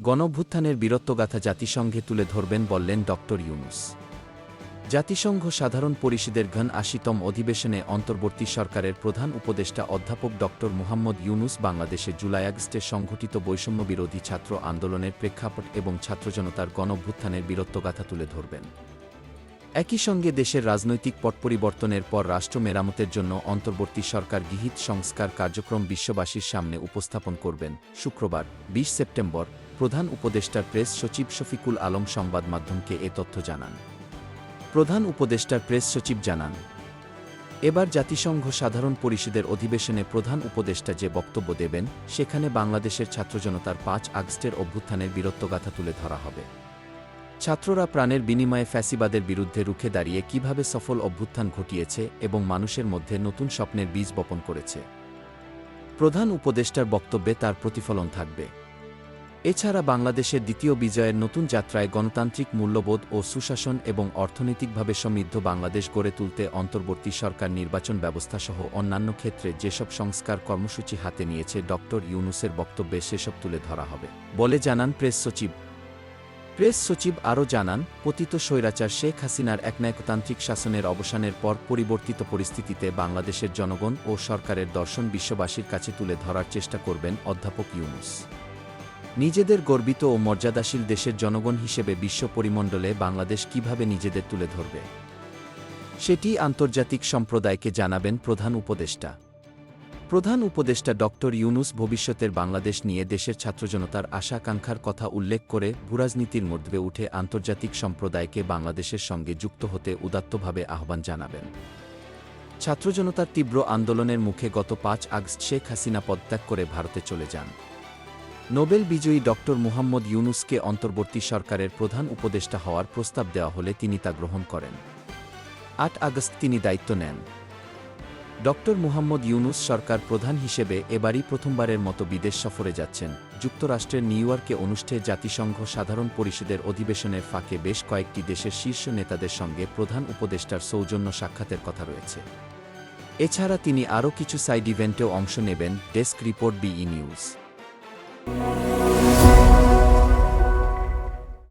গণঅভ্যুত্থানের বীরত্বগাথা জাতিসংঘে তুলে ধরবেন বললেন ড ইউনূস। জাতিসংঘ সাধারণ পরিষদের ঘন ৮০তম অধিবেশনে অন্তর্বর্তী সরকারের প্রধান উপদেষ্টা অধ্যাপক ড মুহাম্মদ ইউনূস বাংলাদেশে জুলাই-আগস্টে সংঘটিত বৈষম্যবিরোধী ছাত্র আন্দোলনের প্রেক্ষাপট এবং ছাত্রজনতার গণঅভ্যুত্থানের বীরত্বগাথা তুলে ধরবেন। একই সঙ্গে দেশের রাজনৈতিক পট পরিবর্তনের পর রাষ্ট্র মেরামতের জন্য অন্তর্বর্তী সরকার গৃহীত সংস্কার কার্যক্রম বিশ্ববাসীর সামনে উপস্থাপন করবেন। শুক্রবার ২০ সেপ্টেম্বর প্রধান উপদেষ্টার প্রেস সচিব শফিকুল আলম সংবাদ মাধ্যমকে এ তথ্য জানান। প্রধান উপদেষ্টার প্রেস সচিব জানান, এবার জাতিসংঘ সাধারণ পরিষদের অধিবেশনে প্রধান উপদেষ্টা যে বক্তব্য দেবেন, সেখানে বাংলাদেশের ছাত্রজনতার ৫ আগস্টের অভ্যুত্থানের বীরত্বগাথা তুলে ধরা হবে। ছাত্ররা প্রাণের বিনিময়ে ফ্যাসিবাদের বিরুদ্ধে রুখে দাঁড়িয়ে কিভাবে সফল অভ্যুত্থান ঘটিয়েছে এবং মানুষের মধ্যে নতুন স্বপ্নের বীজ বপন করেছে। প্রধান উপদেষ্টার বক্তব্যে তার প্রতিফলন থাকবে। এছাড়া বাংলাদেশের দ্বিতীয় বিজয়ের নতুন যাত্রায় গণতান্ত্রিক মূল্যবোধ ও সুশাসন এবং অর্থনৈতিকভাবে সমৃদ্ধ বাংলাদেশ গড়ে তুলতে অন্তর্বর্তী সরকার নির্বাচন ব্যবস্থাসহ অন্যান্য ক্ষেত্রে যেসব সংস্কার কর্মসূচি হাতে নিয়েছে ড ইউনূসের বক্তব্যে সেসব তুলে ধরা হবে বলে জানান প্রেস সচিব। প্রেস সচিব আরও জানান, পতিত স্বৈরাচার শেখ হাসিনার একনায়কতান্ত্রিক শাসনের অবসানের পর পরিবর্তিত পরিস্থিতিতে বাংলাদেশের জনগণ ও সরকারের দর্শন বিশ্ববাসীর কাছে তুলে ধরার চেষ্টা করবেন অধ্যাপক ইউনূস। নিজেদের গর্বিত ও মর্যাদাশীল দেশের জনগণ হিসেবে বিশ্ব পরিমণ্ডলে বাংলাদেশ কিভাবে নিজেদের তুলে ধরবে, সেটি আন্তর্জাতিক সম্প্রদায়কে জানাবেন প্রধান উপদেষ্টা। প্রধান উপদেষ্টা ড ইউনূস ভবিষ্যতের বাংলাদেশ নিয়ে দেশের ছাত্রজনতার আশা-আকাঙ্ক্ষার কথা উল্লেখ করে ভূরাজনীতির মধ্যে উঠে আন্তর্জাতিক সম্প্রদায়কে বাংলাদেশের সঙ্গে যুক্ত হতে উদাত্তভাবে আহ্বান জানাবেন। ছাত্রজনতার তীব্র আন্দোলনের মুখে গত ৫ আগস্ট শেখ হাসিনা পদত্যাগ করে ভারতে চলে যান। নোবেল বিজয়ী ড মুহাম্মদ ইউনূসকে অন্তর্বর্তী সরকারের প্রধান উপদেষ্টা হওয়ার প্রস্তাব দেওয়া হলে তিনি তা গ্রহণ করেন। ৮ আগস্ট তিনি দায়িত্ব নেন। ড মুহাম্মদ ইউনূস সরকার প্রধান হিসেবে এবারই প্রথমবারের মতো বিদেশ সফরে যাচ্ছেন। যুক্তরাষ্ট্রের নিউ ইয়র্কে অনুষ্ঠেয় জাতিসংঘ সাধারণ পরিষদের অধিবেশনের ফাঁকে বেশ কয়েকটি দেশের শীর্ষ নেতাদের সঙ্গে প্রধান উপদেষ্টার সৌজন্য সাক্ষাতের কথা রয়েছে। এছাড়া তিনি আরও কিছু সাইড ইভেন্টেও অংশ নেবেন। ডেস্ক রিপোর্ট, বিই নিউজ।